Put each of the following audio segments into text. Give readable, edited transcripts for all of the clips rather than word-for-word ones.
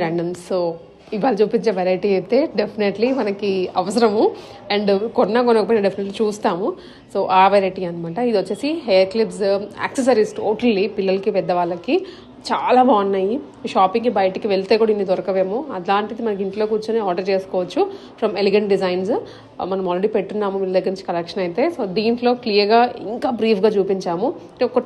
Random. So ఇవాళ చూపించే variety అయితే డెఫినెట్లీ మనకి అవసరము అండ్ కొనకపోయినా డెఫినెట్లీ చూస్తాము. సో ఆ వెరైటీ అనమాట. ఇది వచ్చేసి హెయిర్ క్లిప్స్, యాక్సెసరీస్, టోటల్లీ పిల్లలకి పెద్దవాళ్ళకి చాలా బాగున్నాయి. షాపింగ్కి బయటికి వెళ్తే కూడా ఇన్ని దొరకవేమో, అలాంటిది మనకి ఇంట్లో కూర్చొని ఆర్డర్ చేసుకోవచ్చు ఫ్రమ్ ఎలిగెంట్ డిజైన్స్. మనం ఆల్రెడీ పెట్టున్నాము వీళ్ళ దగ్గర నుంచి కలెక్షన్ అయితే. సో దీంట్లో క్లియర్గా ఇంకా బ్రీఫ్గా చూపించాము. ఒక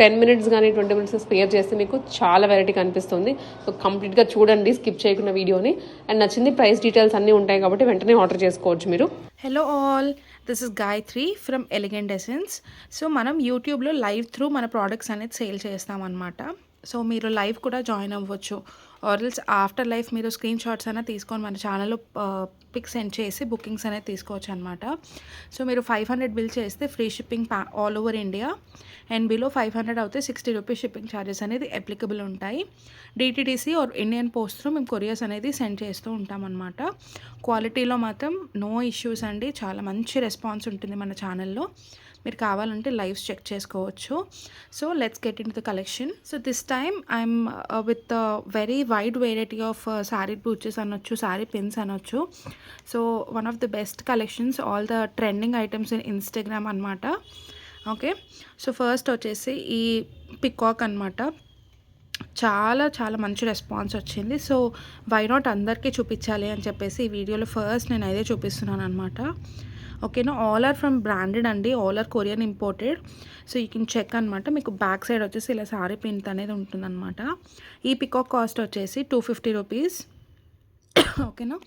10 minutes కానీ 20 minutes స్పేర్ చేస్తే మీకు చాలా వెరైటీ కనిపిస్తుంది. సో కంప్లీట్గా చూడండి, స్కిప్ చేయకుండా వీడియోని. అండ్ నచ్చింది, ప్రైస్ డీటెయిల్స్ అన్నీ ఉంటాయి కాబట్టి వెంటనే ఆర్డర్ చేసుకోవచ్చు మీరు. Hello all, this is Gayatri from elegant essence. So మనం యూట్యూబ్లో లైవ్ త్రూ మన ప్రోడక్ట్స్ అనేది సేల్ చేస్తామన్నమాట. సో మీరు లైవ్ కూడా జాయిన్ అవ్వచ్చు, ఆర్ఎల్స్ ఆఫ్టర్ లైఫ్ మీరు స్క్రీన్ షాట్స్ అయినా తీసుకొని మన ఛానల్లో పిక్ సెండ్ చేసి బుకింగ్స్ అనేది తీసుకోవచ్చు అనమాట. సో మీరు 500 బిల్ చేస్తే free shipping all over India, and below 500 అవుతే 60 రూపీస్ షిప్పింగ్ ఛార్జెస్ అనేది అప్లికబుల్ ఉంటాయి. DTDC or Indian Post through మేము కొరియర్స్ అనేది సెండ్ చేస్తూ ఉంటామన్నమాట. క్వాలిటీలో మాత్రం నో ఇష్యూస్ అండి, చాలా మంచి రెస్పాన్స్ ఉంటుంది మన ఛానల్లో. మీరు కావాలంటే లైవ్స్ చెక్ చేసుకోవచ్చు. So let's get in to the collection. So this time I'm with very wide variety of sari brooches అనొచ్చు, శారీ పిన్స్ అనొచ్చు. So one of the best collections, all the trending items in Instagram అనమాట. Okay, so first వచ్చేసి ఈ peacock అనమాట. చాలా చాలా మంచి response వచ్చింది. సో వై నాట్ అందరికీ చూపించాలి అని చెప్పేసి ఈ వీడియోలో ఫస్ట్ నేను అదే చూపిస్తున్నాను అనమాట. ఓకేనా, ఆల్ ఆర్ ఫ్రమ్ బ్రాండెడ్ అండి, all are Korean imported. So you can check అనమాట. మీకు బ్యాక్ సైడ్ వచ్చేసి ఇలా సారీ ప్రింట్ అనేది ఉంటుందన్నమాట. ఈ పికాక్ కాస్ట్ వచ్చేసి 250 రూపీస్. ఓకేనా,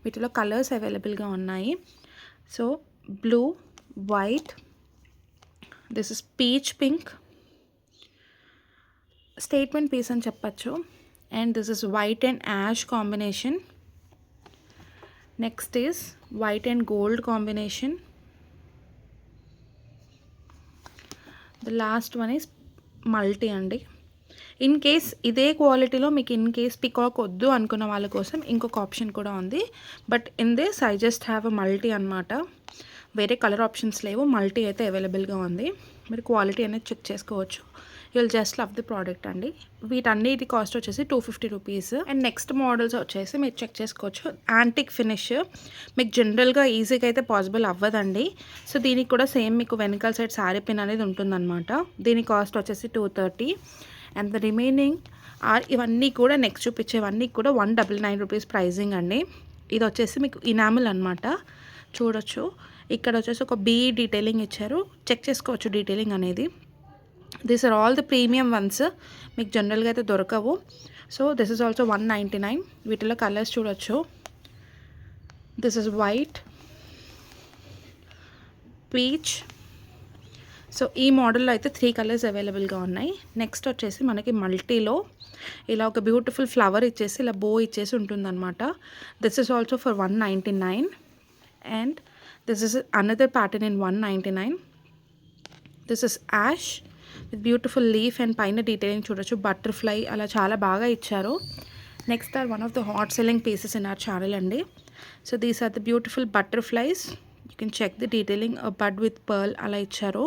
వీటిలో కలర్స్ అవైలబుల్గా ఉన్నాయి. So blue, white, this is peach pink, statement piece అని చెప్పచ్చు. And this is white and ash combination. Next is white and gold combination. The last one is multi అండి. In case ఇదే క్వాలిటీలో మీకు ఇన్ కేస్ పికాక్ వద్దు అనుకున్న వాళ్ళ కోసం ఇంకొక ఆప్షన్ కూడా ఉంది. But in this I just have a multi అనమాట. వేరే కలర్ ఆప్షన్స్ లేవు, మల్టీ అయితే అవైలబుల్గా ఉంది. మీరు క్వాలిటీ అనేది చెక్ చేసుకోవచ్చు. You will just love the product అండి. వీటన్నిటి కాస్ట్ వచ్చేసి 250 రూపీస్. అండ్ నెక్స్ట్ మోడల్స్ వచ్చేసి మీరు చెక్ చేసుకోవచ్చు. యాంటిక్ ఫినిష్ మీకు జనరల్గా ఈజీగా అయితే పాసిబుల్ అవ్వదండి. సో దీనికి కూడా సేమ్ మీకు వెనకాల సైడ్ శారీ పిన్ అనేది ఉంటుందన్నమాట. దీని కాస్ట్ వచ్చేసి 230. అండ్ ద రిమైనింగ్ ఆర్ ఇవన్నీ కూడా నెక్స్ట్ చూపించేవన్నీ కూడా 199 రూపీస్ ప్రైజింగ్ అండి. ఇది వచ్చేసి మీకు ఇనామిల్ అనమాట, చూడొచ్చు. ఇక్కడ వచ్చేసి ఒక బీ డీటెయిలింగ్ ఇచ్చారు, చెక్ చేసుకోవచ్చు డీటెయిలింగ్ అనేది. These are all the premium ones, మీకు జనరల్గా అయితే దొరకవు. So this is also 199. వీటిలో కలర్స్ చూడొచ్చు. This is white, peach. So ఈ మోడల్లో అయితే 3 కలర్స్ అవైలబుల్గా ఉన్నాయి. నెక్స్ట్ వచ్చేసి మనకి మల్టీలో ఇలా ఒక బ్యూటిఫుల్ ఫ్లవర్ ఇచ్చేసి ఇలా బో ఇచ్చేసి ఉంటుందన్నమాట. This is also for 199. And this is another pattern in 199. This is ash with beautiful leaf and పైన డీటెయిలింగ్ చూడొచ్చు, బటర్ఫ్లై అలా చాలా బాగా ఇచ్చారు. Next are one of the hot selling pieces in our channel అండి. So these are the beautiful butterflies. You can check the detailing, bud with pearl అలా ఇచ్చారు.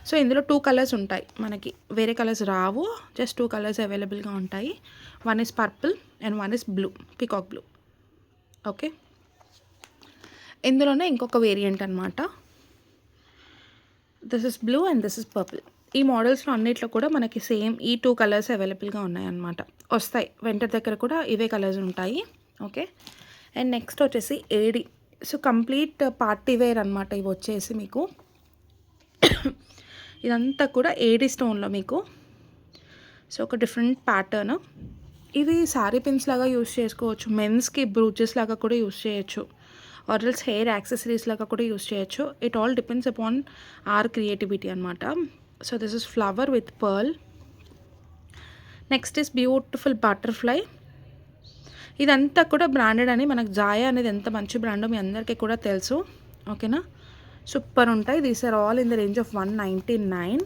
So ఇందులో 2 కలర్స్ ఉంటాయి, మనకి వేరే కలర్స్ రావు, జస్ట్ 2 కలర్స్ అవైలబుల్గా ఉంటాయి. One is purple and one is blue, peacock blue. Okay, ఇందులోనే ఇంకొక వేరియంట్ అనమాట. This is blue and this is purple. ఈ మోడల్స్లో అన్నిట్లో కూడా మనకి సేమ్ ఈ 2 కలర్స్ అవైలబుల్గా ఉన్నాయన్నమాట. వస్తాయి వెంటర్ దగ్గర కూడా ఇవే కలర్స్ ఉంటాయి. ఓకే, అండ్ నెక్స్ట్ వచ్చేసి ఏడి. సో కంప్లీట్ పార్టీ వేర్ అనమాట ఇవి వచ్చేసి మీకు. ఇదంతా కూడా ఏడి స్టోన్లో మీకు. సో ఒక డిఫరెంట్ ప్యాటర్న్. ఇవి శారీ పిన్స్ లాగా యూస్ చేసుకోవచ్చు, మెన్స్కి బ్రూచెస్ లాగా కూడా యూస్ చేయొచ్చు, ఆర్ఎల్స్ హెయిర్ యాక్సెసరీస్ లాగా కూడా యూస్ చేయొచ్చు. It all depends upon our creativity అనమాట. So this is flower with pearl. Next is beautiful butterfly. ఇదంతా కూడా బ్రాండెడ్ అని, మనకు జాయా అనేది ఎంత మంచి బ్రాండో మీ అందరికీ కూడా తెలుసు. ఓకేనా, సూపర్ ఉంటాయి. These are all in the range of 199.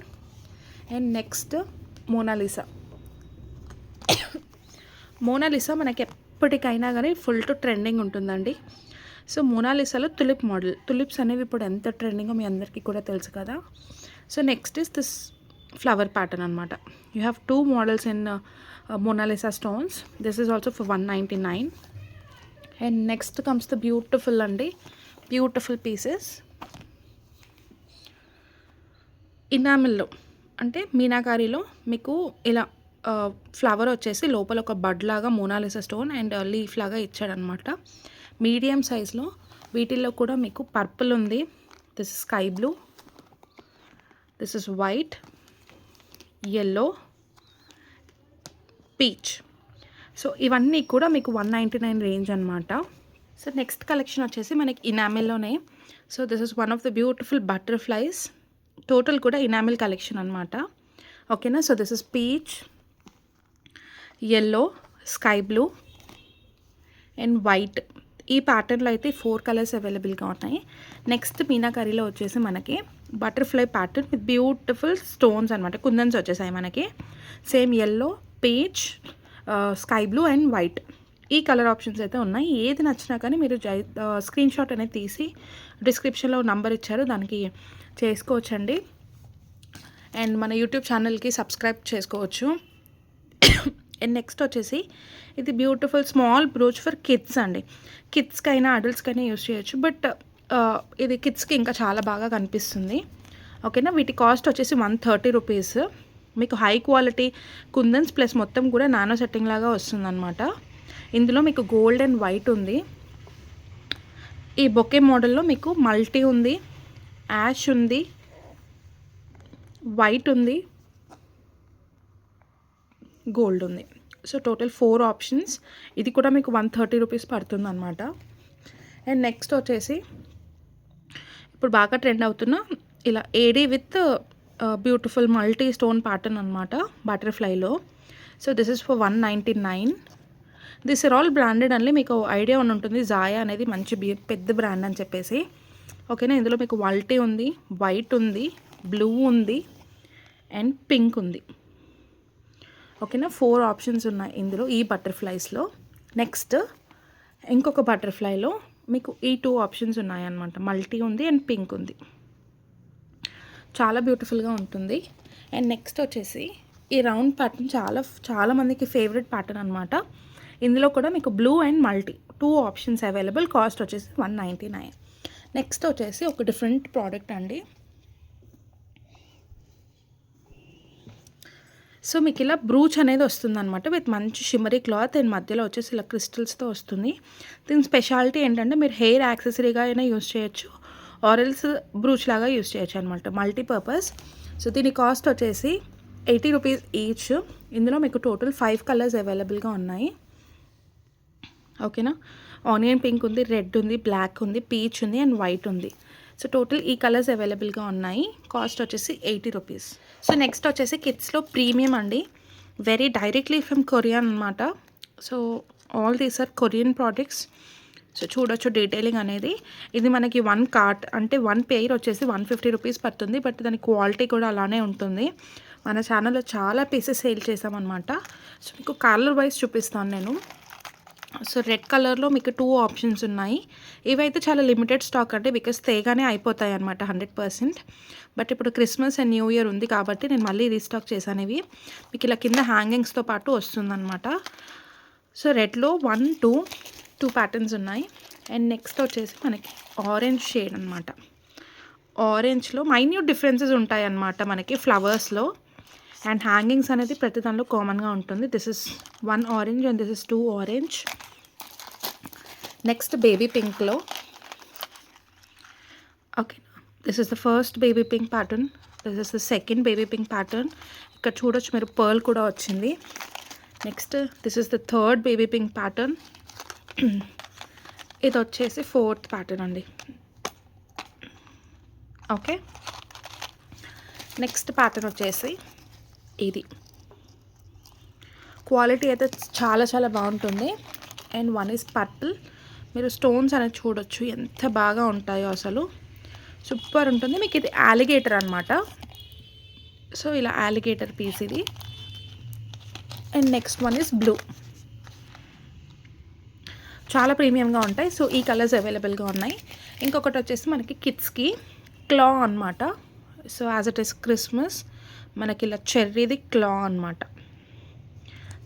And next Mona Lisa. Mona Lisa మనకి ఎప్పటికైనా కానీ ఫుల్ టు ట్రెండింగ్ ఉంటుందండి. సో మోనాలిసాలో తులిప్ మోడల్. తులిప్స్ అనేవి ఇప్పుడు ఎంత ట్రెండింగో మీ అందరికీ కూడా తెలుసు కదా. So next is this flower pattern అనమాట. You have 2 models in Mona Lisa stones. This is also for 199. And next comes the beautiful అండి, బ్యూటిఫుల్ పీసెస్ ఇనామిల్లో అంటే మీనాకారీలో మీకు ఇలా ఫ్లవర్ వచ్చేసి లోపల ఒక బడ్ లాగా మోనాలిసా స్టోన్ అండ్ లీఫ్ లాగా ఇచ్చాడనమాట. మీడియం సైజ్లో వీటిల్లో కూడా మీకు పర్పుల్ ఉంది, this is sky blue, this is white, yellow, peach. So ఇవన్నీ కూడా మీకు 199 రేంజ్ అనమాట. సో నెక్స్ట్ కలెక్షన్ వచ్చేసి మనకి ఇనామిల్లోనే. So this is one of the beautiful butterflies. Total కూడా ఇనామిల్ కలెక్షన్ అనమాట. ఓకేనా. So this is peach, yellow, sky blue and white. ఈ ప్యాటర్న్లో అయితే 4 కలర్స్ అవైలబుల్గా ఉన్నాయి. నెక్స్ట్ మీనాకరీలో వచ్చేసి మనకి butterfly pattern with beautiful stones అనమాట, కుందన్స్ వచ్చేసాయి మనకి. Same yellow, peach, sky blue and white ఈ కలర్ ఆప్షన్స్ అయితే ఉన్నాయి. ఏది నచ్చినా కానీ మీరు స్క్రీన్ షాట్ అనేది తీసి డిస్క్రిప్షన్లో నంబర్ ఇచ్చారు, దానికి చేసుకోవచ్చండి. అండ్ మన యూట్యూబ్ ఛానల్కి సబ్స్క్రైబ్ చేసుకోవచ్చు. అండ్ నెక్స్ట్ వచ్చేసి ఇది beautiful small brooch for kids అండి. కిడ్స్కైనా అడల్ట్స్కైనా యూస్ చేయొచ్చు, బట్ ఇది కిడ్స్కి ఇంకా చాలా బాగా కనిపిస్తుంది. ఓకేనా. వీటి కాస్ట్ వచ్చేసి 130 రూపీస్. మీకు హై క్వాలిటీ కుందన్స్ ప్లస్ మొత్తం కూడా నానో సెట్టింగ్ లాగా వస్తుందన్నమాట. ఇందులో మీకు గోల్డ్ అండ్ వైట్ ఉంది. ఈ బొకే మోడల్లో మీకు మల్టీ ఉంది, యాష్ ఉంది, వైట్ ఉంది, గోల్డ్ ఉంది. So total 4 options. ఇది కూడా మీకు 130 రూపీస్ పడుతుంది అనమాట. అండ్ నెక్స్ట్ వచ్చేసి ఇప్పుడు బాగా ట్రెండ్ అవుతున్న ఇలా AD with beautiful multi stone pattern అనమాట బటర్ఫ్లైలో. So this is for 199. This are all branded అండి. మీకు ఐడియా ఉంటుంది జాయా అనేది మంచి పెద్ద బ్రాండ్ అని చెప్పేసి. ఓకేనా. ఇందులో మీకు మల్టీ ఉంది, వైట్ ఉంది, బ్లూ ఉంది అండ్ పింక్ ఉంది. ఓకేనా. 4 ఆప్షన్స్ ఉన్నాయి ఇందులో ఈ బటర్ఫ్లైస్లో. నెక్స్ట్ ఇంకొక బటర్ఫ్లైలో మీకు ఈ 2 ఆప్షన్స్ ఉన్నాయన్నమాట, మల్టీ ఉంది అండ్ పింక్ ఉంది. చాలా బ్యూటిఫుల్గా ఉంటుంది. అండ్ నెక్స్ట్ వచ్చేసి ఈ రౌండ్ ప్యాటర్న్ చాలా మందికి ఫేవరెట్ ప్యాటర్న్ అనమాట. ఇందులో కూడా మీకు blue and multi 2 options available. Cost వచ్చేసి 199. నెక్స్ట్ వచ్చేసి ఒక డిఫరెంట్ ప్రోడక్ట్ అండి. సో మీకు ఇలా బ్రూచ్ అనేది వస్తుందన్నమాట విత్ మంచి షిమరీ క్లాత్ అండ్ మధ్యలో వచ్చేసి ఇలా క్రిస్టల్స్తో వస్తుంది. దీని స్పెషాలిటీ ఏంటంటే మీరు హెయిర్ యాక్సెసరీగా అయినా యూస్ చేయొచ్చు, ఆరెల్స్ బ్రూచ్ లాగా యూస్ చేయొచ్చు అనమాట, మల్టీపర్పస్. సో దీని కాస్ట్ వచ్చేసి 80 రూపీస్ ఈచ్. ఇందులో మీకు టోటల్ 5 కలర్స్ అవైలబుల్గా ఉన్నాయి. ఓకేనా. ఆనియన్ పింక్ ఉంది, రెడ్ ఉంది, బ్లాక్ ఉంది, పీచ్ ఉంది అండ్ వైట్ ఉంది. సో టోటల్ ఈ కలర్స్ అవైలబుల్గా ఉన్నాయి. కాస్ట్ వచ్చేసి 80 రూపీస్. సో నెక్స్ట్ వచ్చేసి కిడ్స్లో ప్రీమియం అండి, వెరీ డైరెక్ట్లీ ఫ్రమ్ కొరియన్ అనమాట. So all these are Korean products. So చూడొచ్చు డీటెయిలింగ్ అనేది. ఇది మనకి 1 కార్ట్ అంటే 1 పెయిర్ వచ్చేసి 150 రూపీస్ పడుతుంది, బట్ దాని క్వాలిటీ కూడా అలానే ఉంటుంది. మన ఛానల్లో చాలా పీసెస్ సేల్ చేసామన్నమాట. సో మీకు కలర్ వైజ్ చూపిస్తాను నేను. సో రెడ్ కలర్లో మీకు 2 ఆప్షన్స్ ఉన్నాయి. ఇవైతే చాలా లిమిటెడ్ స్టాక్ అంటే బికాస్ తేగానే అయిపోతాయి అనమాట 100%. బట్ ఇప్పుడు క్రిస్మస్ అండ్ న్యూ ఇయర్ ఉంది కాబట్టి నేను మళ్ళీ రీస్టాక్ చేశాను. ఇవి మీకు ఇలా కింద హ్యాంగింగ్స్తో పాటు వస్తుందన్నమాట. సో రెడ్లో 1, 2 ప్యాటర్న్స్ ఉన్నాయి. అండ్ నెక్స్ట్ వచ్చేసి మనకి ఆరెంజ్ షేడ్ అనమాట. ఆరెంజ్లో మైన్యూట్ డిఫరెన్సెస్ ఉంటాయి అన్నమాట మనకి ఫ్లవర్స్లో. అండ్ హ్యాంగింగ్స్ అనేది ప్రతి దానిలో కామన్గా ఉంటుంది. This is 1 orange and this is 2 orange. Next baby పింక్లో. Okay, this is the first baby pink pattern, this is the second baby pink pattern. ఇక్కడ చూడొచ్చు మీరు పర్ల్ కూడా వచ్చింది. Next this is the third baby pink pattern. ఇది వచ్చేసి 4th pattern అండి. Okay, next pattern వచ్చేసి ఇది. క్వాలిటీ అయితే చాలా చాలా బాగుంటుంది. And 1 is purple. మీరు స్టోన్స్ అనేది చూడొచ్చు ఎంత బాగా ఉంటాయో, అసలు సూపర్ ఉంటుంది. మీకు ఇది అలిగేటర్ అనమాట. సో ఇలా అలిగేటర్ పీస్ ఇది. And next 1 is blue. చాలా ప్రీమియంగా ఉంటాయి. సో ఈ కలర్స్ అవైలబుల్గా ఉన్నాయి. ఇంకొకటి వచ్చేసి మనకి కిడ్స్కి క్లా అనమాట. So as it is Christmas మనకి ఇలా చెర్రీది క్లా అనమాట.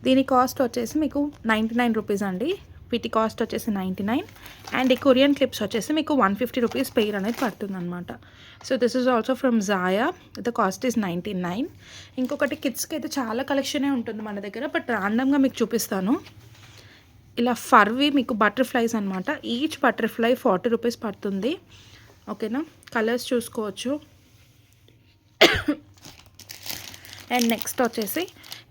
దీని కాస్ట్ వచ్చేసి మీకు 99 రూపీస్ అండి. వీటి కాస్ట్ వచ్చేసి 99 అండ్ ఈ కొరియన్ క్లిప్స్ వచ్చేసి మీకు 150 రూపీస్ పెయిర్ అనేది పడుతుంది అనమాట. So this is also from జాయా. The cost is 99. ఇంకొకటి కిడ్స్కి అయితే చాలా కలెక్షనే ఉంటుంది మన దగ్గర, బట్ ర్యాండమ్గా మీకు చూపిస్తాను. ఇలా ఫర్వి మీకు బటర్ఫ్లైస్ అనమాట. ఈచ్ బటర్ఫ్లై 40 రూపీస్ పడుతుంది. ఓకేనా, కలర్స్ చూసుకోవచ్చు. అండ్ నెక్స్ట్ వచ్చేసి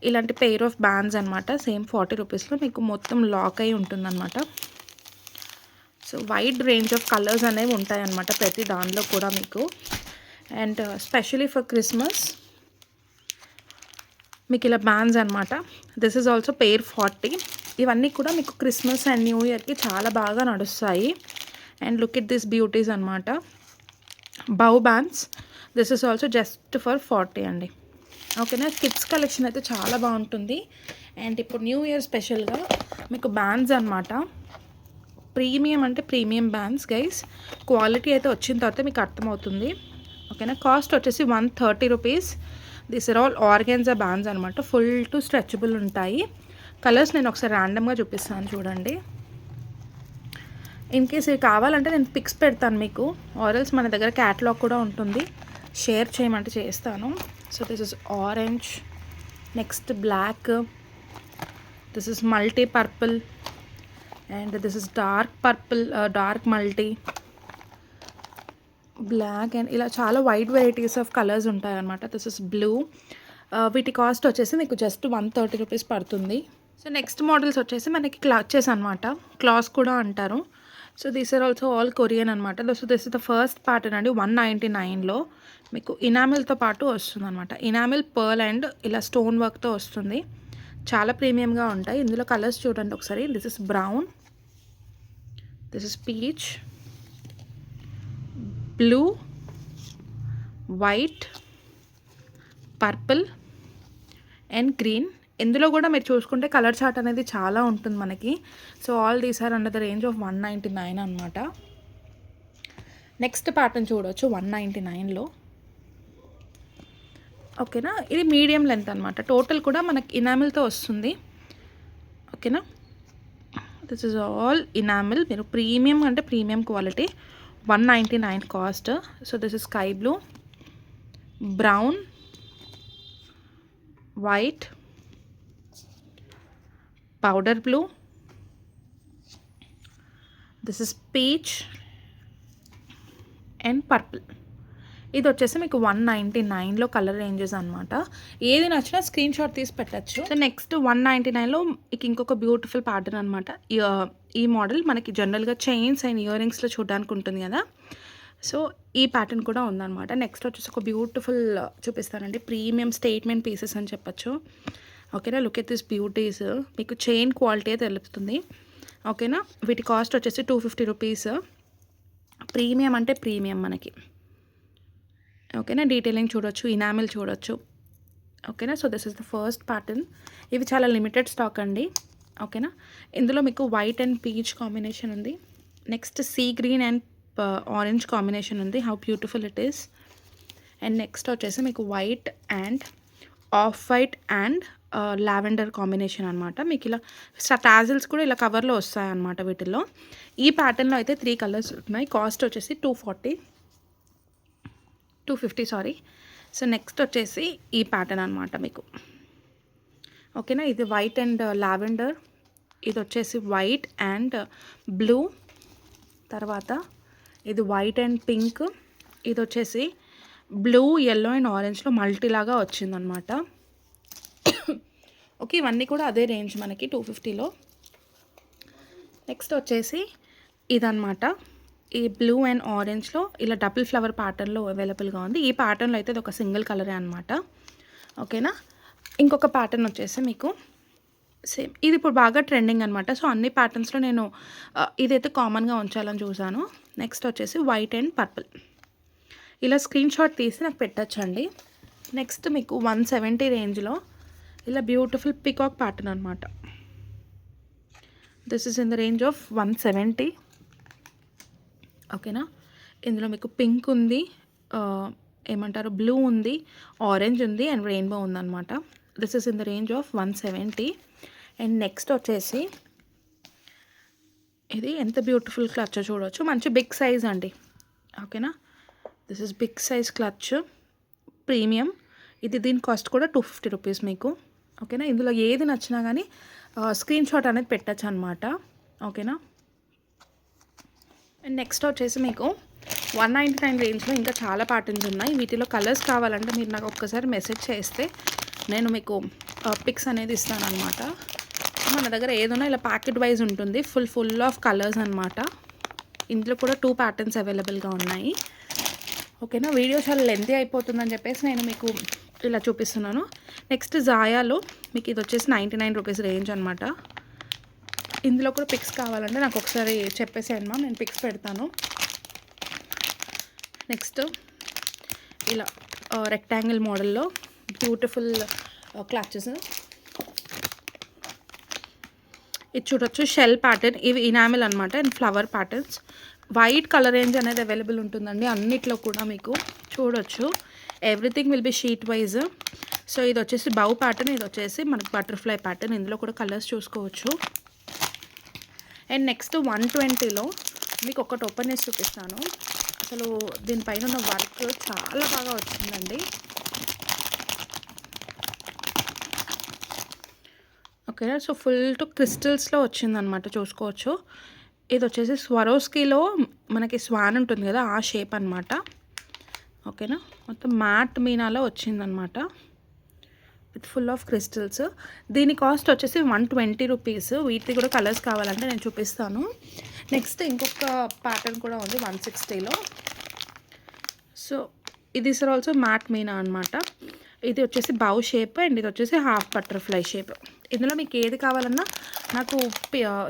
ఇలాంటి పెయిర్ ఆఫ్ బ్యాండ్స్ అనమాట. సేమ్ 40 రూపీస్లో మీకు మొత్తం లాక్ అయి ఉంటుందన్నమాట. So wide range of colours అనేవి ఉంటాయి అన్నమాట ప్రతి దానిలో కూడా మీకు. అండ్ స్పెషలీ ఫర్ క్రిస్మస్ మీకు ఇలా బ్యాండ్స్ అనమాట. This is also pair 40. ఇవన్నీ కూడా మీకు క్రిస్మస్ అండ్ న్యూ ఇయర్కి చాలా బాగా నడుస్తాయి. And look it this beauties అనమాట, bow bands. This is also just for 40 అండి. ఓకేనా, కిడ్స్ కలెక్షన్ అయితే చాలా బాగుంటుంది. అండ్ ఇప్పుడు న్యూ ఇయర్ స్పెషల్గా మీకు బ్యాండ్స్ అనమాట. ప్రీమియం అంటే ప్రీమియం బ్యాండ్స్ గైస్. క్వాలిటీ అయితే వచ్చిన తర్వాత మీకు అర్థమవుతుంది. ఓకేనా, కాస్ట్ వచ్చేసి 130 rupees. These are all organza bands అనమాట. ఫుల్ టు స్ట్రెచబుల్ ఉంటాయి. కలర్స్ నేను ఒకసారి ర్యాండమ్గా చూపిస్తాను చూడండి. ఇన్ కేస్ ఇవి కావాలంటే నేను పిక్స్ పెడతాను మీకు, ఆరల్స్ మన దగ్గర క్యాటలాగ్ కూడా ఉంటుంది, షేర్ చేయమంటే చేస్తాను. So this is orange, next black, this is multi purple and this is dark purple, dark multi, black and ఇలా చాలా వైడ్ వెరైటీస్ ఆఫ్ కలర్స్ ఉంటాయి అన్నమాట. This is blue. వీటి కాస్ట్ వచ్చేసి మీకు జస్ట్ 130 రూపీస్ పడుతుంది. సో నెక్స్ట్ మోడల్స్ వచ్చేసి మనకి క్లచెస్ అనమాట, క్లాస్ కూడా అంటారు. So these are also all Korean అనమాట. So this is the first pattern అండి. 199లో మీకు ఇనామిల్తో పాటు వస్తుంది అనమాట. ఇనామిల్, పర్ల్ అండ్ ఇలా స్టోన్ వర్క్తో వస్తుంది. చాలా ప్రీమియంగా ఉంటాయి. ఇందులో కలర్స్ చూడండి ఒకసారి. This is brown, this is peach, blue, white, purple and green. ఇందులో కూడా మీరు చూసుకుంటే కలర్ చార్ట్ అనేది చాలా ఉంటుంది మనకి. So all these are under the range of 199 అనమాట. నెక్స్ట్ ప్యాటర్న్ చూడవచ్చు 199లో. ఓకేనా, ఇది మీడియం లెంత్ అనమాట. టోటల్ కూడా మనకి ఇనామిల్తో వస్తుంది. ఓకేనా, దిస్ ఇస్ ఆల్ ఇనామిల్. మీరు ప్రీమియం అంటే premium quality. 199 cost. So this is sky blue, brown, white, powder blue, this is peach and purple. ఇది వచ్చేసి మీకు 199లో కలర్ రేంజెస్ అనమాట. ఏది నచ్చినా స్క్రీన్ షాట్ తీసి పెట్టచ్చు. సో నెక్స్ట్ 199లో మీకు ఇంకొక బ్యూటిఫుల్ ప్యాటర్న్ అనమాట. ఈ మోడల్ మనకి జనరల్గా చైన్స్ అండ్ ఇయర్ రింగ్స్లో చూడడానికి ఉంటుంది కదా. సో ఈ ప్యాటర్న్ కూడా ఉందన్నమాట. నెక్స్ట్ వచ్చేసి ఒక బ్యూటిఫుల్ చూపిస్తానండి. ప్రీమియం స్టేట్మెంట్ పీసెస్ అని చెప్పచ్చు. ఓకేనా, లుక్ ఎట్ దిస్ బ్యూటీస్. మీకు చైన్ క్వాలిటీ తెలుస్తుంది. ఓకేనా, వీటి కాస్ట్ వచ్చేసి 250 రూపీస్. ప్రీమియం అంటే ప్రీమియం మనకి. ఓకేనా, డీటెయిలింగ్ చూడొచ్చు, ఇనామిల్ చూడొచ్చు. ఓకేనా, so this is the first pattern. ఇవి చాలా లిమిటెడ్ స్టాక్ అండి. ఓకేనా, ఇందులో మీకు వైట్ అండ్ పీచ్ కాంబినేషన్ ఉంది. Next sea green and orange combination ఉంది. How beautiful it is. And next వచ్చేసి మీకు white and off white and lavender combination అనమాట. మీకు ఇలా టాజిల్స్ కూడా ఇలా కవర్లో వస్తాయి అన్నమాట వీటిల్లో. ఈ ప్యాటర్న్లో అయితే 3 కలర్స్ ఉన్నాయి. కాస్ట్ వచ్చేసి 250 సారీ. సో నెక్స్ట్ వచ్చేసి ఈ ప్యాటర్న్ అనమాట మీకు. ఓకేనా, ఇది వైట్ అండ్ లావెండర్, ఇది వచ్చేసి వైట్ అండ్ బ్లూ, తర్వాత ఇది వైట్ అండ్ పింక్, ఇది వచ్చేసి బ్లూ, ఎల్లో అండ్ ఆరెంజ్లో మల్టీలాగా వచ్చిందనమాట. ఓకే, ఇవన్నీ కూడా అదే రేంజ్ మనకి 250లో. నెక్స్ట్ వచ్చేసి ఇదనమాట. ఈ బ్లూ అండ్ ఆరెంజ్లో ఇలా డబుల్ ఫ్లవర్ ప్యాటర్న్లో అవైలబుల్గా ఉంది. ఈ ప్యాటర్న్లో అయితే ఇది ఒక సింగిల్ కలరే అనమాట. ఓకేనా, ఇంకొక ప్యాటర్న్ వచ్చేసి మీకు సేమ్, ఇది ఇప్పుడు బాగా ట్రెండింగ్ అనమాట. సో అన్ని ప్యాటర్న్స్లో నేను ఇదైతే కామన్గా ఉంచాలని చూసాను. నెక్స్ట్ వచ్చేసి వైట్ అండ్ పర్పుల్. ఇలా స్క్రీన్ షాట్ తీసి నాకు పెట్టచ్చండి. నెక్స్ట్ మీకు 170 రేంజ్లో ఇలా బ్యూటిఫుల్ పికాక్ ప్యాటర్న్ అనమాట. This is in the range of 170. ఓకేనా, ఇందులో మీకు పింక్ ఉంది, ఏమంటారు బ్లూ ఉంది, ఆరెంజ్ ఉంది అండ్ రెయిన్బో ఉందన్నమాట. This is in the range of 170. And next వచ్చేసి ఇది ఎంత బ్యూటిఫుల్ క్లచ్ చూడవచ్చు, మంచి బిగ్ సైజ్ అండి. ఓకేనా, this is big size clutch, premium. ఇది దీని కాస్ట్ కూడా 250 రూపీస్ మీకు. ఓకేనా, ఇందులో ఏది నచ్చినా కానీ స్క్రీన్ షాట్ అనేది పెట్టచ్చు అనమాట. ఓకేనా, అండ్ నెక్స్ట్ వచ్చేసి మీకు 199 రేంజ్లో ఇంకా చాలా ప్యాటర్న్స్ ఉన్నాయి. వీటిలో కలర్స్ కావాలంటే మీరు నాకు ఒక్కసారి మెసేజ్ చేస్తే నేను మీకు పిక్స్ అనేది ఇస్తాను అనమాట. మన దగ్గర ఏదైనా ఇలా ప్యాకెట్ వైజ్ ఉంటుంది, ఫుల్ ఆఫ్ కలర్స్ అనమాట. ఇందులో కూడా 2 ప్యాటర్న్స్ అవైలబుల్గా ఉన్నాయి. ఓకేనా, వీడియో చాలా లెంతీ అయిపోతుందని చెప్పేసి నేను మీకు ఇలా చూపిస్తున్నాను. నెక్స్ట్ జాయాలో మీకు ఇది వచ్చేసి 99 రూపీస్ రేంజ్ అనమాట. ఇందులో కూడా పిక్స్ కావాలంటే నాకు ఒకసారి చెప్పేసేయండి మ్యామ్, నేను పిక్స్ పెడతాను. నెక్స్ట్ ఇలా రెక్టాంగిల్ మోడల్లో బ్యూటిఫుల్ క్లచెస్. ఇది చూడొచ్చు, షెల్ ప్యాటర్న్. ఇవి ఇనామిల్ అనమాట and flower patterns. White colour range అనేది అవైలబుల్ ఉంటుందండి అన్నిట్లో కూడా. మీకు చూడొచ్చు, everything will be sheet wise. So ఇది వచ్చేసి బౌ ప్యాటర్న్, ఇది వచ్చేసి మనకు బటర్ఫ్లై ప్యాటర్న్. ఇందులో కూడా కలర్స్ చూసుకోవచ్చు. అండ్ నెక్స్ట్ 120లో మీకు ఒకటి ఓపెన్ చేసి చూపిస్తాను. అసలు దీనిపైన ఉన్న వర్క్ చాలా బాగా వచ్చిందండి. ఓకే, సో ఫుల్ టు క్రిస్టల్స్లో వచ్చిందనమాట, చూసుకోవచ్చు. ఇది వచ్చేసి స్వరోస్కీలో మనకి స్వాన్ ఉంటుంది కదా, ఆ షేప్ అనమాట. ఓకేనా, మొత్తం మ్యాట్ మీనాలో వచ్చిందనమాట విత్ ఫుల్ ఆఫ్ క్రిస్టల్స్. దీని కాస్ట్ వచ్చేసి 120 రూపీస్. వీటికి కూడా కలర్స్ కావాలంటే నేను చూపిస్తాను. నెక్స్ట్ ఇంకొక ప్యాటర్న్ కూడా ఉంది 160లో. సో ఇది సార్ ఆల్సో మ్యాట్ మీనా అనమాట. ఇది వచ్చేసి బౌ షేప్ అండ్ ఇది వచ్చేసి హాఫ్ బటర్ఫ్లై షేప్. ఇందులో మీకు ఏది కావాలన్నా నాకు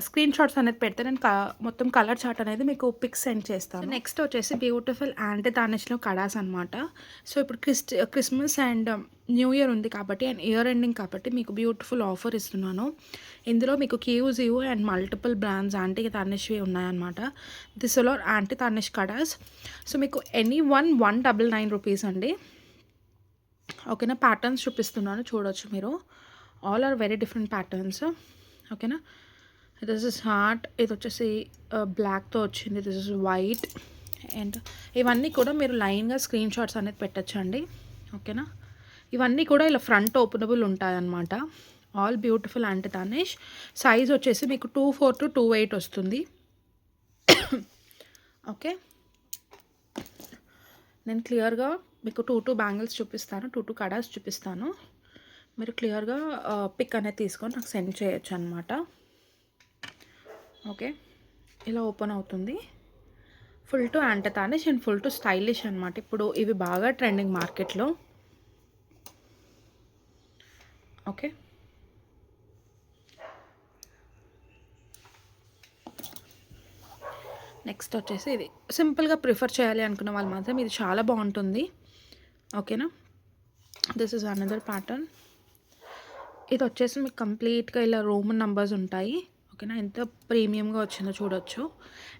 స్క్రీన్ షాట్స్ అనేది పెడితే నేను మొత్తం కలర్ చార్ట్ అనేది మీకు పిక్స్ సెండ్ చేస్తాను. నెక్స్ట్ వచ్చేసి బ్యూటిఫుల్ యాంటీ తానిష్లో కడాస్ అనమాట. సో ఇప్పుడు క్రిస్మస్ అండ్ న్యూ ఇయర్ ఉంది కాబట్టి అండ్ ఇయర్ ఎండింగ్ కాబట్టి మీకు బ్యూటిఫుల్ ఆఫర్ ఇస్తున్నాను. ఇందులో మీకు క్యూజియో అండ్ మల్టిపుల్ బ్రాండ్స్ యాంటీ తానిష్వి ఉన్నాయన్నమాట. దిస్లో యాంటీ తానిష్ కడాస్. సో మీకు ఎనీ 199 రూపీస్ అండి. ఓకేనా, ప్యాటర్న్స్ చూపిస్తున్నాను, చూడవచ్చు మీరు. All are very different patterns. ఓకేనా, దిస్ ఇస్ హార్ట్, ఇది వచ్చేసి బ్లాక్తో వచ్చింది, దిస్ ఇస్ వైట్. అండ్ ఇవన్నీ కూడా మీరు లైన్గా స్క్రీన్ షాట్స్ అనేది పెట్టచ్చండి. ఓకేనా, ఇవన్నీ కూడా ఇలా ఫ్రంట్ ఓపెనబుల్ ఉంటాయన్నమాట. All beautiful anti tarnish. Size వచ్చేసి మీకు 24 to 28 వస్తుంది. ఓకే, నేను క్లియర్గా మీకు 2 బ్యాంగిల్స్ చూపిస్తాను, 2 కడాస్ చూపిస్తాను. మీరు క్లియర్గా పిక్ అనేది తీసుకొని నాకు సెండ్ చేయొచ్చు అనమాట. ఓకే, ఇలా ఓపెన్ అవుతుంది. Full to anti tarnish and full to stylish అనమాట. ఇప్పుడు ఇవి బాగా ట్రెండింగ్ మార్కెట్లో. ఓకే, నెక్స్ట్ వచ్చేసి ఇది సింపుల్గా ప్రిఫర్ చేయాలి అనుకున్న వాళ్ళు మాత్రం ఇది చాలా బాగుంటుంది. ఓకేనా, దిస్ ఇస్ అనదర్ ప్యాటర్న్. ఇది వచ్చేసి మీకు కంప్లీట్గా ఇలా రోమన్ నంబర్స్ ఉంటాయి. ఓకేనా, ఎంత ప్రీమియంగా వచ్చిందో చూడొచ్చు.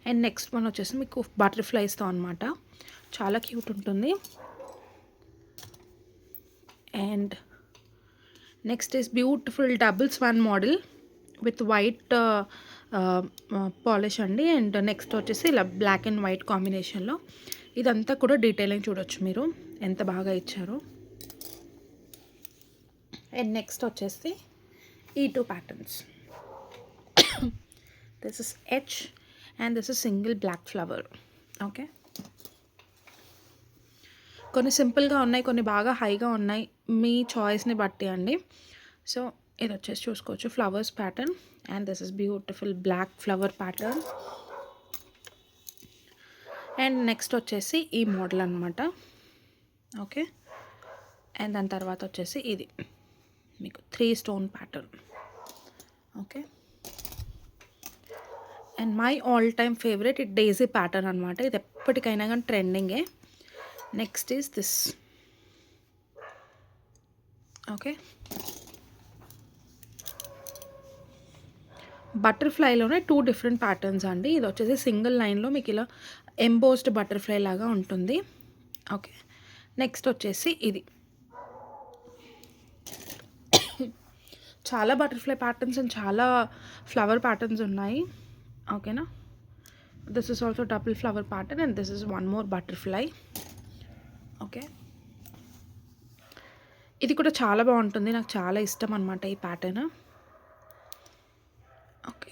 అండ్ నెక్స్ట్ వన్ వచ్చేసి మీకు బటర్ఫ్లైస్తో అనమాట, చాలా క్యూట్ ఉంటుంది. And next is beautiful double swan model with white polish అండి. అండ్ నెక్స్ట్ వచ్చేసి ఇలా బ్లాక్ అండ్ వైట్ కాంబినేషన్లో. ఇదంతా కూడా డీటెయిలింగ్ చూడొచ్చు మీరు, ఎంత బాగా ఇచ్చారో. అండ్ నెక్స్ట్ వచ్చేసి ఈ 2 patterns. This is H and this is single black flower. Okay, కొన్ని సింపుల్గా ఉన్నాయి, కొన్ని బాగా హైగా ఉన్నాయి, మీ చాయిస్ని బట్టి అండి. సో ఇది వచ్చేసి చూసుకోవచ్చు flowers pattern. And this is beautiful black flower pattern. And next వచ్చేసి ఈ మోడల్ అనమాట. ఓకే, అండ్ దాని తర్వాత వచ్చేసి ఇది మీకు 3 stone pattern. Okay, and my all time favourite ఇది డేజీ ప్యాటర్న్ అనమాట. ఇది ఎప్పటికైనా కానీ ట్రెండింగే. Next is this. ఓకే, బటర్ఫ్లైలోనే 2 డిఫరెంట్ ప్యాటర్న్స్ అండి. ఇది వచ్చేసి సింగిల్ లైన్లో మీకు ఇలా ఎంబోస్డ్ బటర్ఫ్లై లాగా ఉంటుంది. ఓకే, నెక్స్ట్ వచ్చేసి ఇది చాలా బటర్ఫ్లై ప్యాటర్న్స్ అండ్ చాలా ఫ్లవర్ ప్యాటర్న్స్ ఉన్నాయి. ఓకేనా, this is also double flower pattern and this is one more butterfly. Okay, ఇది కూడా చాలా బాగుంటుంది, నాకు చాలా ఇష్టం అనమాట ఈ ప్యాటర్న్. ఓకే,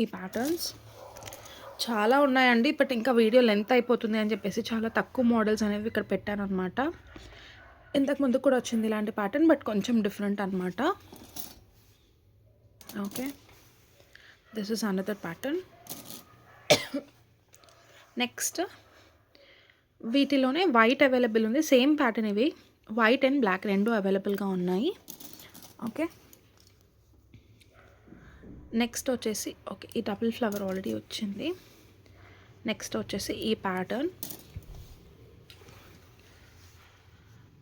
ఈ ప్యాటర్న్స్ చాలా ఉన్నాయండి, బట్ ఇంకా వీడియో లెంత్ అయిపోతుంది అని చెప్పేసి చాలా తక్కువ మోడల్స్ అనేవి ఇక్కడ పెట్టాను అనమాట. ఇంతకు ముందు కూడా వచ్చింది ఇలాంటి ప్యాటర్న్, బట్ కొంచెం డిఫరెంట్ అనమాట. Okay, this is another pattern. Next వీటిలోనే వైట్ అవైలబుల్ ఉంది, సేమ్ ప్యాటర్న్. ఇవి వైట్ అండ్ బ్లాక్ రెండు అవైలబుల్గా ఉన్నాయి. ఓకే, నెక్స్ట్ వచ్చేసి ఓకే ఈ డబుల్ ఫ్లవర్ ఆల్రెడీ వచ్చింది. నెక్స్ట్ వచ్చేసి ఈ ప్యాటర్న్,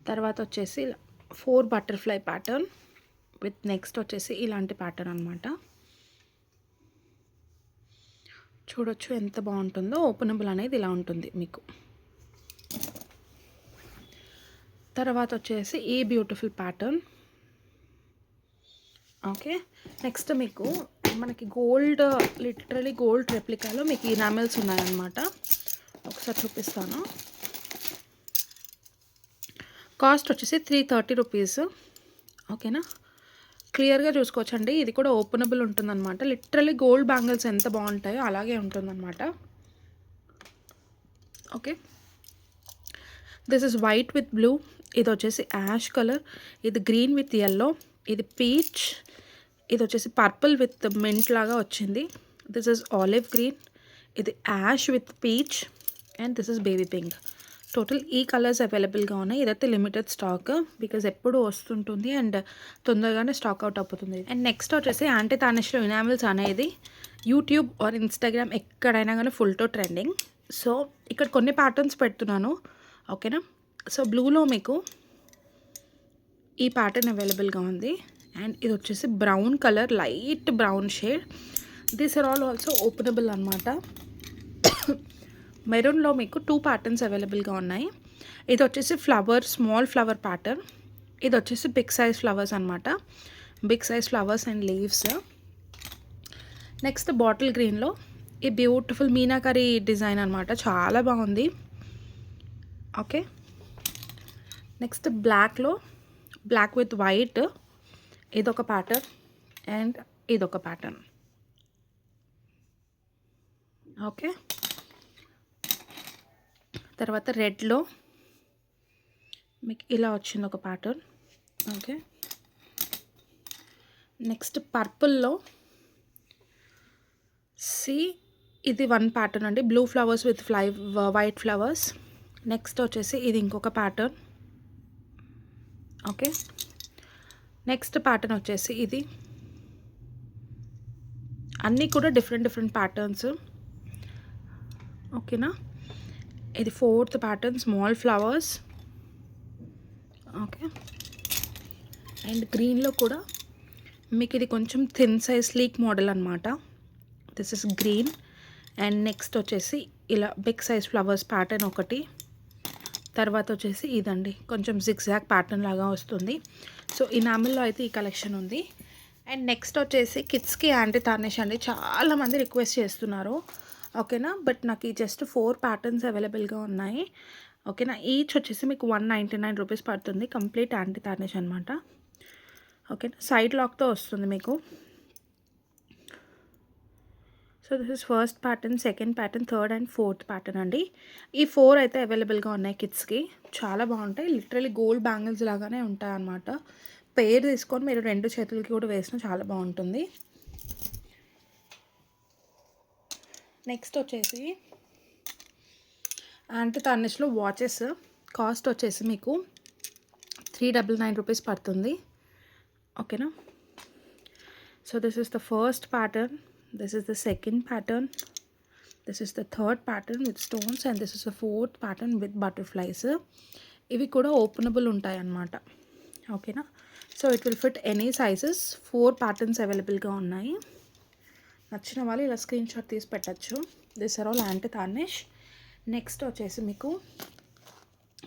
తర్వాత వచ్చేసి 4 బటర్ఫ్లై ప్యాటర్న్ విత్ నెక్స్ట్ వచ్చేసి ఇలాంటి ప్యాటర్న్ అనమాట. చూడొచ్చు ఎంత బాగుంటుందో, ఓపెనబుల్ అనేది ఇలా ఉంటుంది మీకు. తర్వాత వచ్చేసి ఈ బ్యూటిఫుల్ ప్యాటర్న్. ఓకే, నెక్స్ట్ మీకు మనకి గోల్డ్, లిటరలీ గోల్డ్ రెప్లికాలో మీకు ఇనామెల్స్ ఉన్నాయన్నమాట. ఒకసారి చూపిస్తాను. కాస్ట్ వచ్చేసి 330 రూపీస్. ఓకేనా, క్లియర్గా చూసుకోవచ్చండి. ఇది కూడా ఓపెనబుల్ ఉంటుందన్నమాట. లిటరలీ గోల్డ్ బ్యాంగిల్స్ ఎంత బాగుంటాయో అలాగే ఉంటుందన్నమాట. Okay, this is white with blue, ఇది వచ్చేసి యాష్ కలర్, ఇది గ్రీన్ విత్ ఎల్లో, ఇది పీచ్, ఇది వచ్చేసి పర్పుల్ విత్ మింట్ లాగా వచ్చింది. దిస్ ఇస్ ఆలివ్ గ్రీన్, ఇది ash with peach and this is baby pink. Total ఈ కలర్స్ అవైలబుల్గా ఉన్నాయి. ఇదైతే లిమిటెడ్ స్టాక్, బికాజ్ ఎప్పుడు వస్తుంటుంది అండ్ తొందరగానే స్టాక్ అవుట్ అయిపోతుంది. అండ్ నెక్స్ట్ వచ్చేసి యాంటీ తానిష్లో ఇనామిల్స్ అనేది యూట్యూబ్ ఆర్ ఇన్స్టాగ్రామ్ ఎక్కడైనా కానీ ఫుల్ టు ట్రెండింగ్. సో ఇక్కడ కొన్ని ప్యాటర్న్స్ పెడుతున్నాను. ఓకేనా, సో బ్లూలో మీకు ఈ ప్యాటర్న్ అవైలబుల్గా ఉంది అండ్ ఇది వచ్చేసి brown colour, light brown shade. These are all also openable అనమాట. మెరూన్లో మీకు 2 ప్యాటర్న్స్ అవైలబుల్గా ఉన్నాయి. ఇది వచ్చేసి ఫ్లవర్, స్మాల్ ఫ్లవర్ ప్యాటర్న్, ఇది వచ్చేసి బిగ్ సైజ్ ఫ్లవర్స్ అనమాట. Big size flowers and leaves. Next bottle గ్రీన్లో ఈ బ్యూటిఫుల్ మీనాకరీ డిజైన్ అనమాట, చాలా బాగుంది. ఓకే, నెక్స్ట్ బ్లాక్లో, బ్లాక్ విత్ వైట్, ఇదొక ప్యాటర్న్ అండ్ ఇదొక ప్యాటర్న్. ఓకే, తర్వాత రెడ్లో మీకు ఇలా వచ్చింది ఒక ప్యాటర్న్. ఓకే, నెక్స్ట్ పర్పుల్లో ఇది 1 ప్యాటర్న్ అండి, blue flowers with white flowers. Next వచ్చేసి ఇది ఇంకొక ప్యాటర్న్. ఓకే, నెక్స్ట్ ప్యాటర్న్ వచ్చేసి ఇది. అన్నీ కూడా డిఫరెంట్ డిఫరెంట్ ప్యాటర్న్స్. ఓకేనా, ఇది 4th pattern, small flowers. Okay, and గ్రీన్లో కూడా మీకు ఇది కొంచెం థిన్ సైజ్ స్లీక్ మోడల్ అనమాట. This is green and next వచ్చేసి ఇలా బిగ్ సైజ్ ఫ్లవర్స్ ప్యాటర్న్ ఒకటి. తర్వాత వచ్చేసి ఇదండి, కొంచెం జిగ్జాగ్ ప్యాటర్న్ లాగా వస్తుంది. సో ఇనామిల్లో అయితే ఈ కలెక్షన్ ఉంది. అండ్ నెక్స్ట్ వచ్చేసి కిడ్స్కి యాంటీ తార్నిష్ అండి, చాలామంది రిక్వెస్ట్ చేస్తున్నారు. ఓకేనా, బట్ నాకు ఈ జస్ట్ 4 ప్యాటర్న్స్ అవైలబుల్గా ఉన్నాయి. ఓకేనా, ఈచ్ వచ్చేసి మీకు 199 రూపీస్ పడుతుంది. కంప్లీట్ యాంటీ తార్నిష్ అనమాట. ఓకేనా, సైడ్ లాక్తో వస్తుంది మీకు. So this is first pattern, second pattern, third and fourth pattern అండి. ఈ 4 అయితే అవైలబుల్గా ఉన్నాయి కిడ్స్కి, చాలా బాగుంటాయి. లిటరలీ గోల్డ్ బ్యాంగిల్స్ లాగానే ఉంటాయి అన్నమాట. పేరు తీసుకొని మీరు 2 చేతులకి కూడా వేసినా చాలా బాగుంటుంది. నెక్స్ట్ వచ్చేసి యాంటీ తార్నిష్లో వాచెస్. కాస్ట్ వచ్చేసి మీకు 399 రూపీస్ పడుతుంది. ఓకేనా, so this is the first pattern, this is the second pattern, this is the third pattern with stones and this is the fourth pattern with butterflies. ఇవి కూడా openable ఉంటాయి అన్నమాట. ఓకేనా, so it will fit any sizes. 4 patterns అవైలబుల్గా ఉన్నాయి. నచ్చిన వాళ్ళు ఇలా స్క్రీన్ షాట్ తీసి పెట్టచ్చు. This are all anti tarnish. Next వచ్చేసి మీకు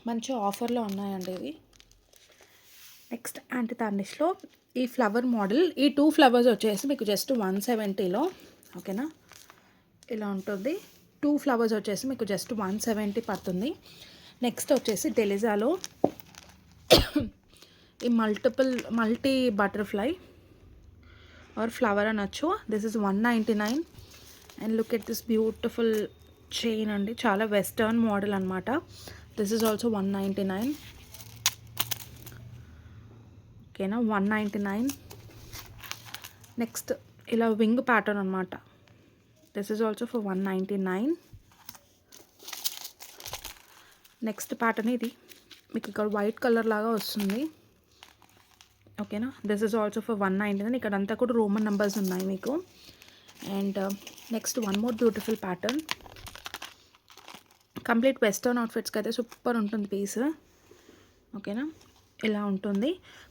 మంచి ఆఫర్లో ఉన్నాయండి ఇవి. నెక్స్ట్ యాంటీ టార్నిష్లో ఈ ఫ్లవర్ మోడల్, ఈ 2 ఫ్లవర్స్ వచ్చేసి మీకు జస్ట్ 170లో, ఓకేనా, ఇలా ఉంటుంది. 2 ఫ్లవర్స్ వచ్చేసి మీకు జస్ట్ 170 పడుతుంది. నెక్స్ట్ వచ్చేసి డెలిజాలో ఈ మల్టీ బటర్ఫ్లై ఆర్ ఫ్లవర్ అనొచ్చు. This is 199 and look at this beautiful chain అండి, చాలా వెస్టర్న్ మోడల్ అనమాట. దిస్ ఇస్ ఆల్సో 199, ఓకేనా, 199. నెక్స్ట్ ఇలా వింగ్ ప్యాటర్న్ అనమాట. This is also for 199. Next pattern ఇది మీకు ఇక్కడ వైట్ కలర్ లాగా వస్తుంది, ఓకేనా. This is also for 199. ఇక్కడ అంతా కూడా రోమన్ నెంబర్స్ ఉన్నాయి మీకు. And next one more beautiful pattern, complete western అవుట్ఫిట్స్కి అయితే సూపర్ ఉంటుంది పీస్, ఓకేనా. ఇలా ఉంటుంది.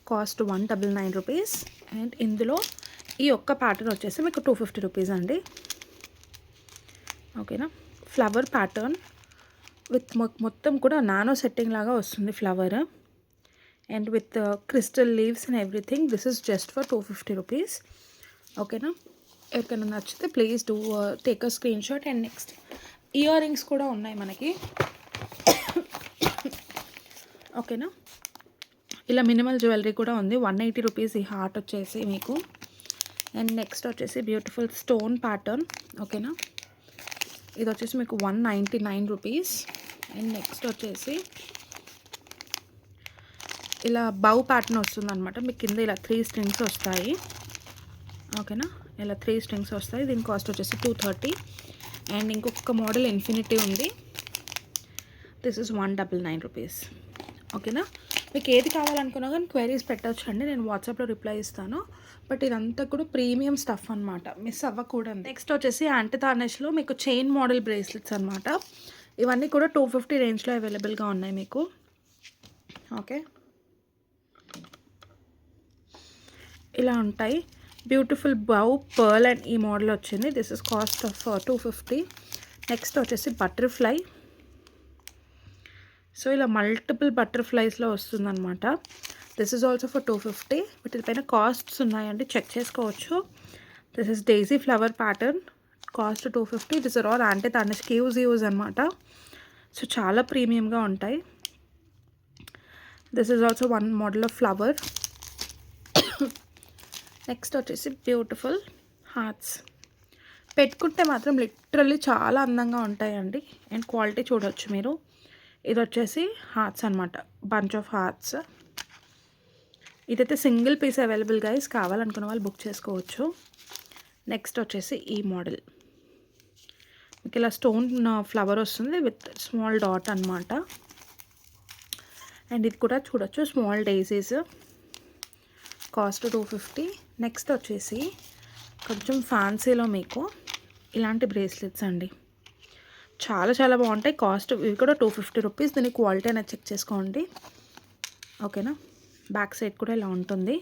Cost 199 rupees. అండ్ ఇందులో ఈ ఒక్క ప్యాటర్న్ వచ్చేసి మీకు 250 రూపీస్ అండి, ఓకేనా. ఫ్లవర్ ప్యాటర్న్ విత్ మొత్తం కూడా నానో సెట్టింగ్ లాగా వస్తుంది flower, and with crystal leaves and everything. This is just for 250 rupees, ఓకేనా. ఎవరికైనా నచ్చితే please do take a screen shot. And next ear rings కూడా ఉన్నాయి మనకి, ఓకేనా. ఇలా మినిమల్ జ్యువెలరీ కూడా ఉంది. 180 రూపీస్ ఈ హార్ట్ వచ్చేసి మీకు. అండ్ నెక్స్ట్ వచ్చేసి బ్యూటిఫుల్ స్టోన్ ప్యాటర్న్, ఓకేనా. ఇది వచ్చేసి మీకు 199 రూపీస్. అండ్ నెక్స్ట్ వచ్చేసి ఇలా బౌ ప్యాటర్న్ వస్తుంది అనమాట. మీకు కింద ఇలా 3 స్ట్రింగ్స్ వస్తాయి, ఓకేనా. ఇలా 3 స్ట్రింగ్స్ వస్తాయి. దీని కాస్ట్ వచ్చేసి 230. అండ్ ఇంకొక మోడల్ ఇన్ఫినిటీ ఉంది. దిస్ ఇస్ 199 రూపీస్, ఓకేనా. మీకు ఏది కావాలనుకున్నా కానీ క్వైరీస్ పెట్టవచ్చు అండి, నేను వాట్సాప్లో రిప్లై ఇస్తాను. బట్ ఇదంతా కూడా ప్రీమియం స్టఫ్ అనమాట, మిస్ అవ్వకూడదు. నెక్స్ట్ వచ్చేసి యాంటీ టార్నిష్లో మీకు చైన్ మోడల్ బ్రేస్లెట్స్ అనమాట. ఇవన్నీ కూడా 250 రేంజ్లో అవైలబుల్గా ఉన్నాయి మీకు, ఓకే. ఇలా ఉంటాయి. బ్యూటిఫుల్ బౌ పర్ల్ అండ్ ఈ మోడల్ వచ్చింది. This is cost of 250. Next వచ్చేసి బటర్ఫ్లై. సో ఇలా మల్టిపుల్ బటర్ఫ్లైస్లో వస్తుందన్నమాట. This is also for 250. వీటిపైన కాస్ట్స్ ఉన్నాయండి, చెక్ చేసుకోవచ్చు. This is daisy flower pattern, cost 250. This are all anti tarnish use అనమాట. సో చాలా ప్రీమియంగా ఉంటాయి. This is also one model of flower. Next వచ్చేసి బ్యూటిఫుల్ హార్ట్స్. పెట్టుకుంటే మాత్రం లిటరల్లీ చాలా అందంగా ఉంటాయండి. అండ్ క్వాలిటీ చూడవచ్చు మీరు. ఇది వచ్చేసి హార్ట్స్ అనమాట, బంచ్ ఆఫ్ హార్ట్స్. ఇదైతే సింగిల్ పీస్ అవైలబుల్ గైస్, కావాలనుకున్న వాళ్ళు బుక్ చేసుకోవచ్చు. నెక్స్ట్ వచ్చేసి ఈ మోడల్, మీకు ఇలా స్టోన్ ఫ్లవర్ వస్తుంది విత్ స్మాల్ డాట్ అనమాట. అండ్ ఇది కూడా చూడొచ్చు, స్మాల్ డైజీస్, కాస్ట్ 250. నెక్స్ట్ వచ్చేసి కొంచెం ఫ్యాన్సీలో మీకు ఇలాంటి బ్రేస్లెట్స్ అండి, చాలా చాలా బాగుంటాయి. కాస్ట్ ఇవి కూడా 250 రూపీస్. దీని క్వాలిటీ అనేది చెక్ చేసుకోండి, ఓకేనా. బ్యాక్ సైడ్ కూడా ఇలా ఉంటుంది,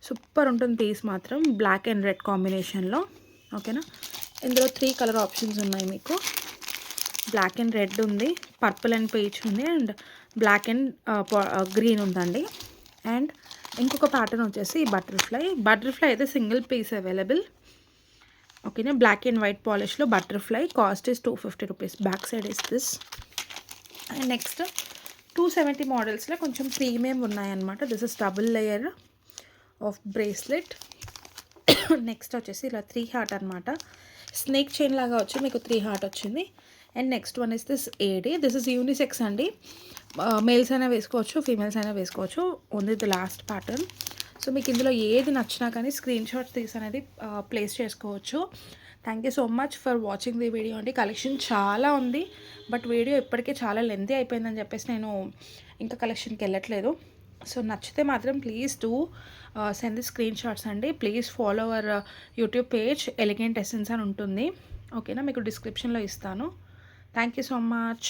సూపర్ ఉంటుంది పీస్ మాత్రం. బ్లాక్ అండ్ రెడ్ కాంబినేషన్లో, ఓకేనా. ఇందులో 3 కలర్ ఆప్షన్స్ ఉన్నాయి మీకు. బ్లాక్ అండ్ రెడ్ ఉంది, పర్పుల్ అండ్ పీచ్ ఉంది, అండ్ బ్లాక్ అండ్ గ్రీన్ ఉందండి. అండ్ ఇంకొక ప్యాటర్న్ వచ్చేసి బటర్ఫ్లై అయితే సింగిల్ పీస్ అవైలబుల్, ఓకేనా. బ్లాక్ అండ్ వైట్ పాలిష్లో butterfly, cost is 250 rupees. Back side is this. And next 270 మోడల్స్లో కొంచెం ప్రీమియం ఉన్నాయన్నమాట. This is double layer of bracelet. Next వచ్చేసి ఇలా 3 హార్ట్ అనమాట, స్నేక్ చైన్ లాగా వచ్చి మీకు 3 హార్ట్ వచ్చింది. And next one is this AD. This is unisex అండి, మేల్స్ అయినా వేసుకోవచ్చు, ఫీమేల్స్ అయినా వేసుకోవచ్చు. Only the last pattern. So మీకు ఇందులో ఏది నచ్చినా కానీ స్క్రీన్ షాట్స్ తీసి అనేది ప్లేస్ చేసుకోవచ్చు. Thank you so much for watching the video అండి. కలెక్షన్ చాలా ఉంది, బట్ వీడియో ఇప్పటికే చాలా లెంతీ అయిపోయిందని చెప్పేసి నేను ఇంకా కలెక్షన్కి వెళ్ళట్లేదు. సో నచ్చితే మాత్రం please do send the screen shots అండి. Please follow our YouTube page Elegant Essence అని ఉంటుంది, ఓకేనా. మీకు డిస్క్రిప్షన్లో ఇస్తాను. Thank you so much.